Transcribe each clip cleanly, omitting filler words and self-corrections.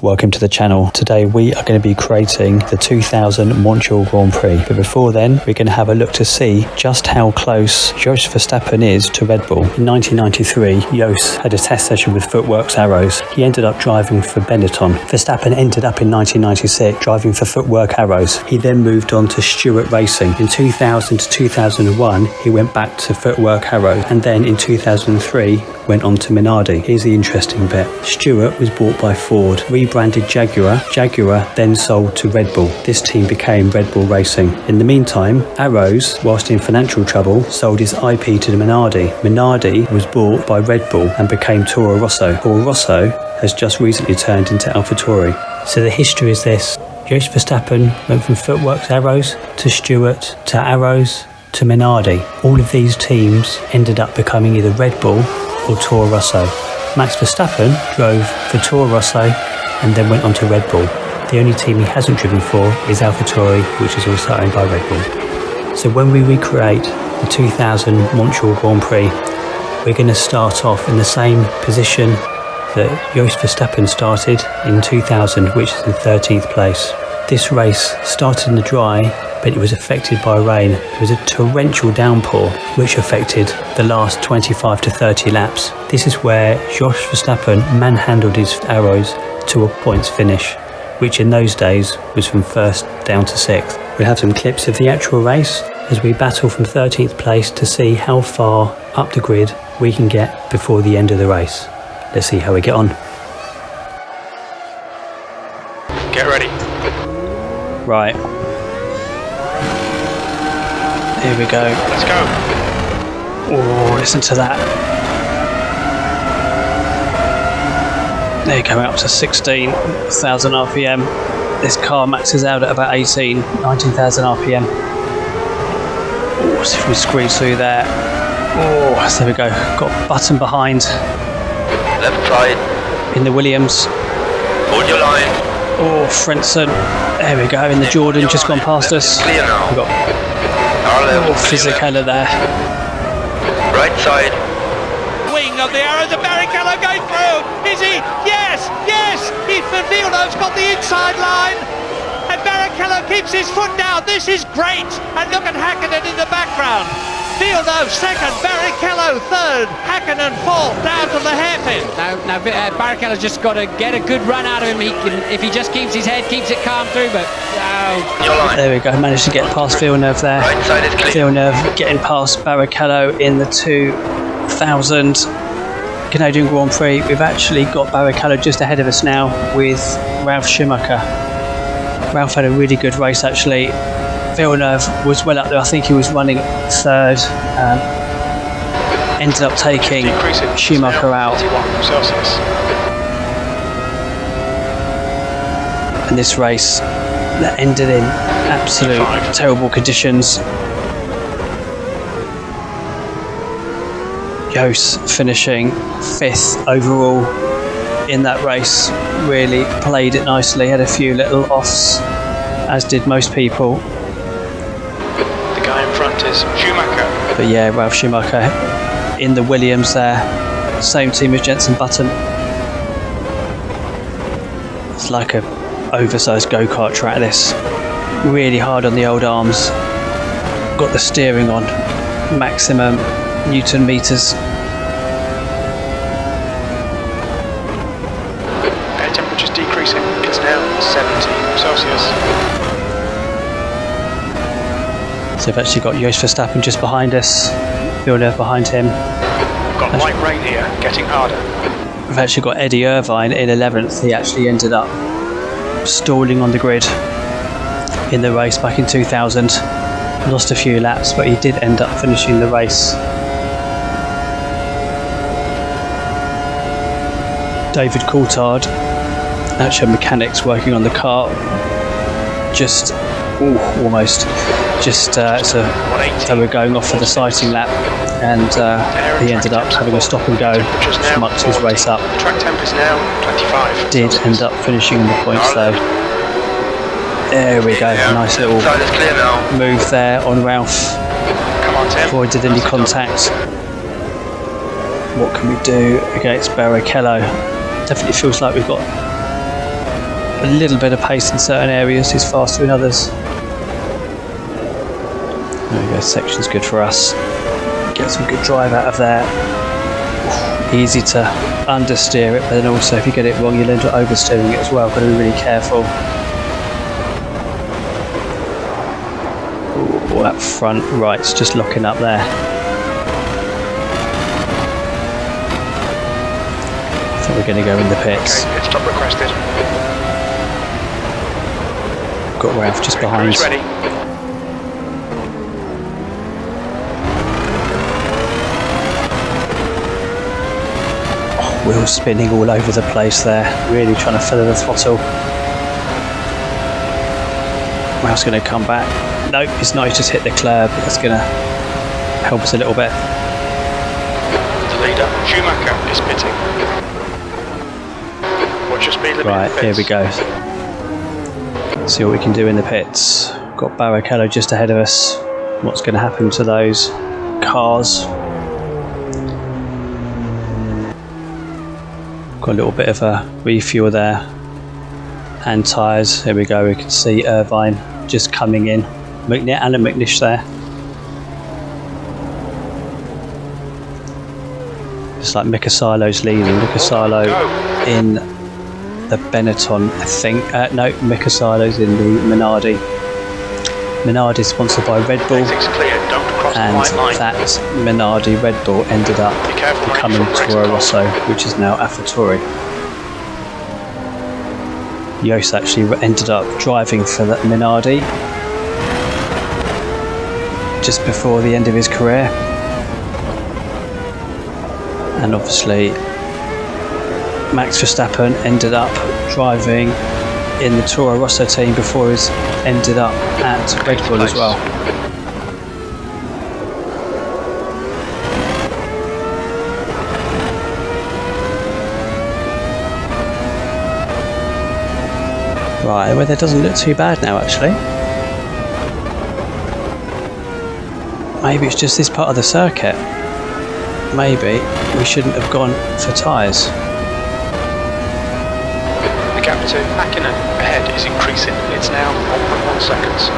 welcome to the channel. Today we are going to be creating the 2000 Montreal Grand Prix, but before then we're going to have a look to see just how close Jos Verstappen is to Red Bull. In 1993, Jos had a test session with Footworks Arrows. He ended up driving for Benetton. Verstappen ended up in 1996 driving for Footwork Arrows. He then moved on to Stewart Racing. In 2000 to 2001 he went back to Footwork Arrows, and then in 2003 went on to Minardi. Here's the interesting bit. Stewart was bought by Ford, rebranded Jaguar. Jaguar then sold to Red Bull. This team became Red Bull Racing. In the meantime, Arrows, whilst in financial trouble, sold his IP to Minardi. Minardi was bought by Red Bull and became Toro Rosso. Toro Rosso has just recently turned into AlphaTauri. So the history is this. Jos Verstappen went from Footworks Arrows to Stewart to Arrows to Minardi. All of these teams ended up becoming either Red Bull or Toro Rosso. Max Verstappen drove for Toro Rosso and then went on to Red Bull. The only team he hasn't driven for is AlphaTauri, which is also owned by Red Bull. So when we recreate the 2000 Montreal Grand Prix, we're going to start off in the same position that Jos Verstappen started in 2000, which is in 13th place. This race started in the dry, but it was affected by rain. It was a torrential downpour which affected the last 25 to 30 laps. This is where Jos Verstappen manhandled his Arrows to a points finish, which in those days was from first down to sixth. We'll have some clips of the actual race as we battle from 13th place to see how far up the grid we can get before the end of the race. Let's see how we get on. Get ready. Right. Here we go. Let's go. Oh, listen to that. They're going up to 16,000 RPM. This car maxes out at about 19,000 RPM. Oh, see if we squeeze through there. Oh, there we go. Got a button behind. Left side. In the Williams. Hold your line. Oh, Frenson. There we go. In the Jordan, just gone past us. Clear now. We've got Fisichella there. Right side. Wing of the Arrows, the Barrichello going through. Is he? Yes, yes. Villeneuve's got the inside line. And Barrichello keeps his foot down. This is great. And look at Hakkinen in the background. Villeneuve second, Barrichello third, Hakkinen fourth, down to the hairpin. Now Barrichello's just got to get a good run out of him. He can, if he just keeps his head, keeps it calm through, but there we go, managed to get past Villeneuve there. Right side is clear. Villeneuve getting past Barrichello in the 2000 Canadian Grand Prix. We've actually got Barrichello just ahead of us now with Ralf Schumacher. Ralf had a really good race actually. Villeneuve was well up there. I think he was running third. Ended up taking Schumacher out. And this race that ended in absolute terrible conditions. Jos finishing 5th overall in that race. Really played it nicely. Had a few little offs, as did most people. Front is Schumacher. But yeah, Ralf Schumacher in the Williams there. Same team as Jenson Button. It's like a oversized go-kart track this. Really hard on the old arms. Got the steering on. Maximum Newton meters. Air temperature's decreasing. It's now 70 Celsius. So we've actually got Jos Verstappen just behind us, Villeneuve behind him. Got light rain here, getting harder. We've actually got Eddie Irvine in 11th. He actually ended up stalling on the grid in the race back in 2000. Lost a few laps, but he did end up finishing the race. David Coulthard, actual mechanics working on the car, just almost. So we're going off for the sighting lap, and he ended up having a stop and go, mucked his race up. Track temp is now 25. Did end up finishing in the points though. There we go, nice little move there on Ralf. Avoided any contact. What can we do against Barrichello? Definitely feels like we've got a little bit of pace in certain areas, he's faster in others. There we go, section's good for us. Get some good drive out of there. Easy to understeer it, but then also if you get it wrong you'll end up oversteering it as well. Got to be really careful. Ooh, that front right's just locking up there. I think we're going to go in the pits. Okay, pit stop requested. Got Ralf just behind. Ready. Wheels spinning all over the place there, really trying to feather the throttle. Ralph's going to come back. Nope, he's not, he's just hit the curb. That's going to help us a little bit. The leader, Schumacher, is pitting. Watch your speed limit. Right, here we go. Let's see what we can do in the pits. Got Barrichello just ahead of us. What's going to happen to those cars? Got a little bit of a refuel there, and tyres. Here we go, we can see Irvine just coming in. Alan McNish there. It's like Mika Silo's leading. Mika Silo in the Benetton, I think. No, Mika Silo's in the Minardi. Minardi sponsored by Red Bull. And that Minardi Red Bull ended up becoming Toro Rosso, which is now AlphaTauri. Jos actually ended up driving for that Minardi just before the end of his career, and obviously Max Verstappen ended up driving in the Toro Rosso team before he's ended up at Red Bull as well. Right, the weather doesn't look too bad now actually. Maybe it's just this part of the circuit. Maybe we shouldn't have gone for tyres. The gap to Hakkinen ahead is increasing. It's now 1.1 seconds.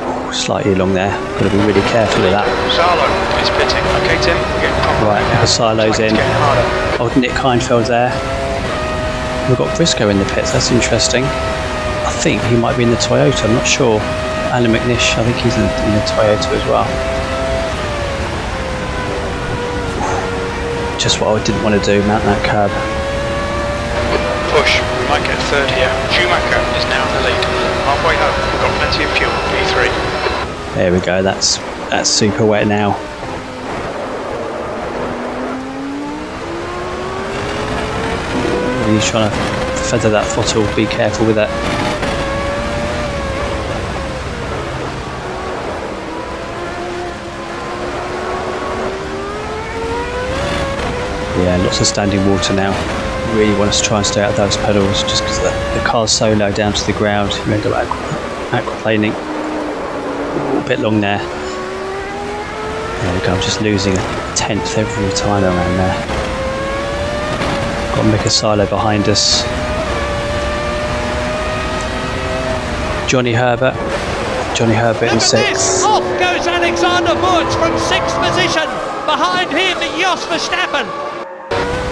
Ooh, slightly long there. Got to be really careful with that. Salo is pitting. Okay, Tim, we're getting proper right now. Silo's in. Old Nick Heinfeld there. We've got Briscoe in the pits. That's interesting. I think he might be in the Toyota. I'm not sure. Alan McNish, I think he's in the Toyota as well. Just what I didn't want to do, mount that curb. Push, we might get third here. Schumacher is now in the lead. Halfway home, we've got plenty of fuel, V3. There we go, that's super wet now. He's trying to feather that throttle, be careful with that. Yeah, lots of standing water now. Really want us to try and stay out of those pedals just because the car's so low down to the ground. You end up aquaplaning. A bit long there. There we go, I'm just losing a tenth every time around there. Got Mika Silo behind us. Johnny Herbert in sixth. Off goes Alexander Wurz from 6th position. Behind him, Jos Verstappen.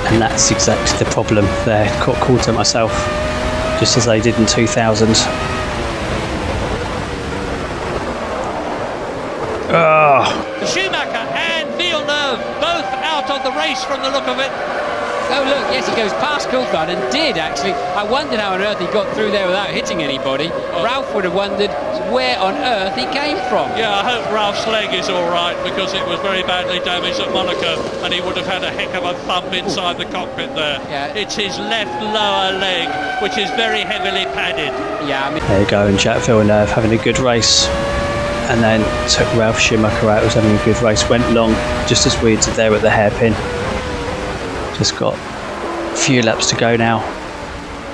And that's exactly the problem there. Caught it myself, just as they did in 2000. Schumacher and Villeneuve both out of the race from the look of it. Oh look, yes, he goes past Coulthard and did actually. I wondered how on earth he got through there without hitting anybody. Ralf would have wondered where on earth he came from. Yeah, I hope Ralph's leg is all right because it was very badly damaged at Monaco and he would have had a heck of a thump inside the cockpit there. Yeah. It's his left lower leg, which is very heavily padded. Yeah, I mean, There you go, and Jacques Villeneuve having a good race, and then took Ralf Schumacher out, who was having a good race, went long just as we did there at the hairpin. Just got a few laps to go now.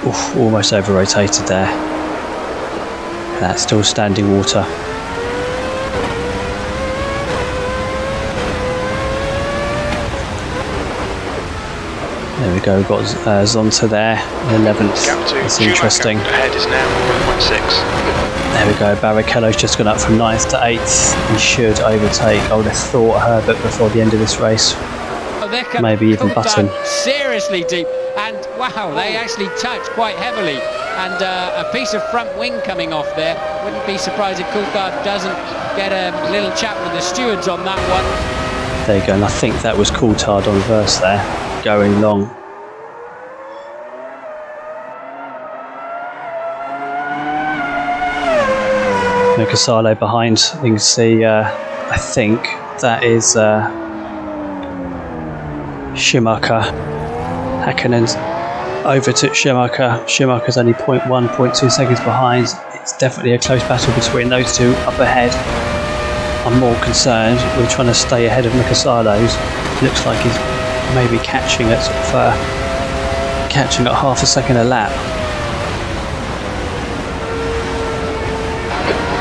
Oof, almost over rotated there. That's still standing water. There we go, we've got Zonta there, 11th. Gap to That's Schumacher. interesting. Ahead is now 1.6. There we go, Barrichello's just gone up from 9th to 8th. He should overtake. I would have thought Herbert before the end of this race. Oh, they're coming Maybe even Coulthard Button. seriously deep, and wow, they actually touch quite heavily, and a piece of front wing coming off there. Wouldn't be surprised if Coulthard doesn't get a little chat with the stewards on that one. There you go, and I think that was Coulthard on verse there, going long. Casale behind, you can see, I think that is Schumacher. Häkkinen overtook Schumacher. Schumacher's only 0.1, 0.2 seconds behind. It's definitely a close battle between those two up ahead. I'm more concerned with trying to stay ahead of Casale's. Looks like he's maybe catching at half a second a lap.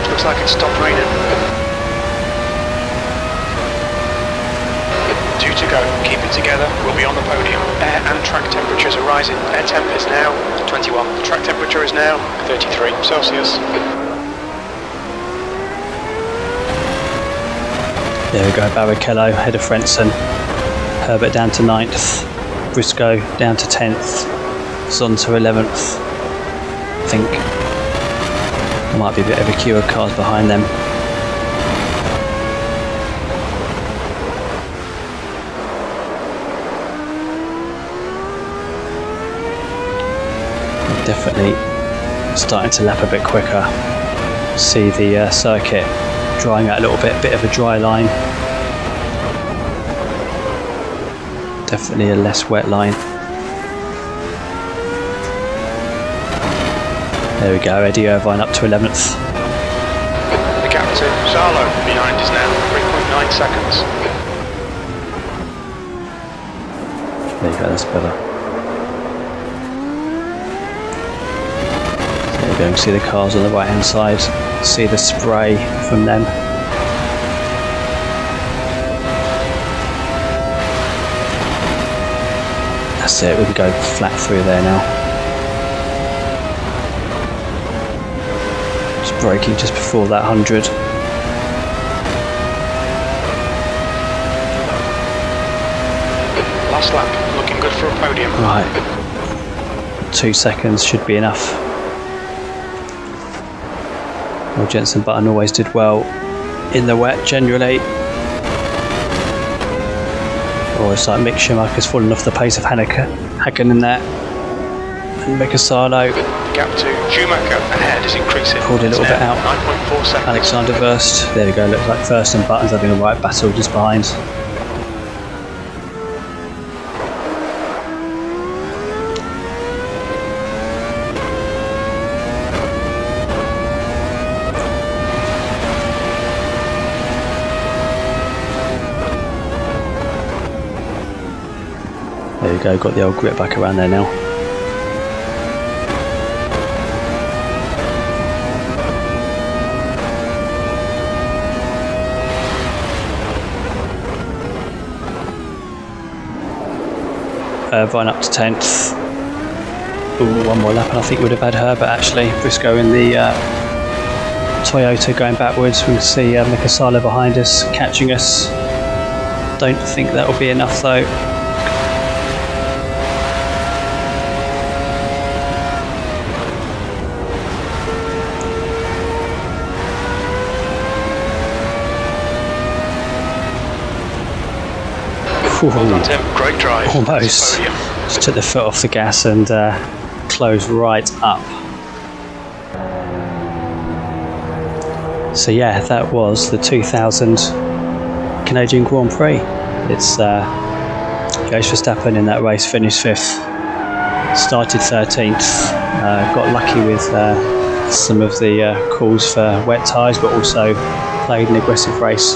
Looks like it's stopped raining. 2 to go. Keep it together. We'll be on the podium. Air and track temperatures are rising. Air temp is now 21. The track temperature is now 33 Celsius. There we go, Barrichello ahead of Frentzen. Herbert down to 9th. Briscoe down to 10th. Zonta 11th. I think there might be a bit of a queue of cars behind them. Definitely starting to lap a bit quicker. See the circuit drying out a little bit of a dry line. Definitely a less wet line. There we go, Eddie Irvine up to 11th. The gap to Salo behind is now 3.9 seconds. There you go, that's better. There you go, you can see the cars on the right hand side. See the spray from them. That's it, we can go flat through there now. Just braking just before that 100. Last lap, looking good for a podium. Right, 2 seconds should be enough. Well, Jenson Button always did well in the wet generally. Oh, it's like Mick Schumacher's fallen off the pace of Häkkinen there. And Mekasalo Gap to Schumacher ahead is increasing. pulled a little bit out. 9.4 seconds. Alexander Verst, there we go, looks like Verst and Button's having a right battle just behind. There you go, got the old grip back around there now. Irvine up to 10th. Ooh, one more lap and I think we'd have had Herbert actually. Briscoe in the Toyota going backwards. We can see Mikasala behind us, catching us. Don't think that will be enough though. Well done, Tim. Great drive. Almost. Just took the foot off the gas and closed right up. So yeah, that was the 2000 Canadian Grand Prix. It's Jos Verstappen in that race finished 5th. Started 13th. Got lucky with some of the calls for wet tyres, but also played an aggressive race.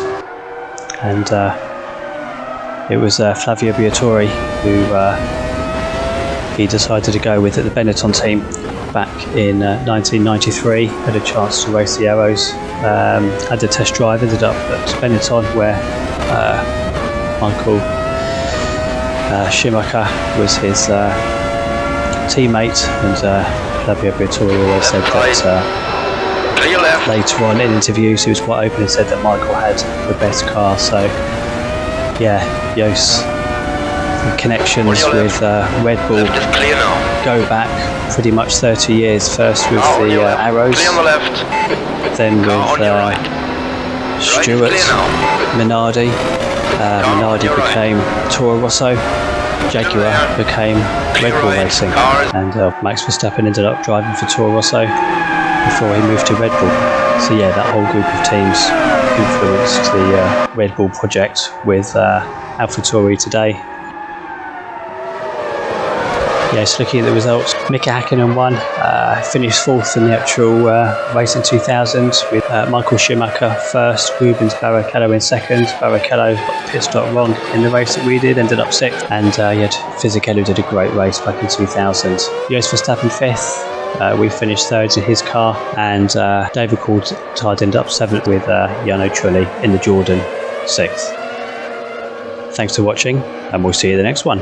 And it was Flavio Briatore who he decided to go with at the Benetton team back in 1993. Had a chance to race the Arrows, had a test drive, ended up at Benetton where Michael Schumacher was his teammate, and Fabio Briatore always said that later on in interviews he was quite open and said that Michael had the best car. So yeah, Jos, the connections with Red Bull go back pretty much 30 years, first with the Arrows, then with Stewart, Minardi. Minardi became Toro Rosso, Jaguar became Red Bull Racing, and Max Verstappen ended up driving for Toro Rosso before he moved to Red Bull. So yeah, that whole group of teams influenced the Red Bull project with AlphaTauri today. Yes, looking at the results, Mika Häkkinen won, finished fourth in the actual race in 2000 with Michael Schumacher first, Rubens Barrichello in second. Barrichello got the pit stop wrong in the race that we did, ended up sixth, and you had Fisichella did a great race back in 2000. Jos Verstappen fifth, we finished third in his car, and David Coulthard ended up seventh with Jarno Trulli in the Jordan sixth. Thanks for watching, and we'll see you in the next one.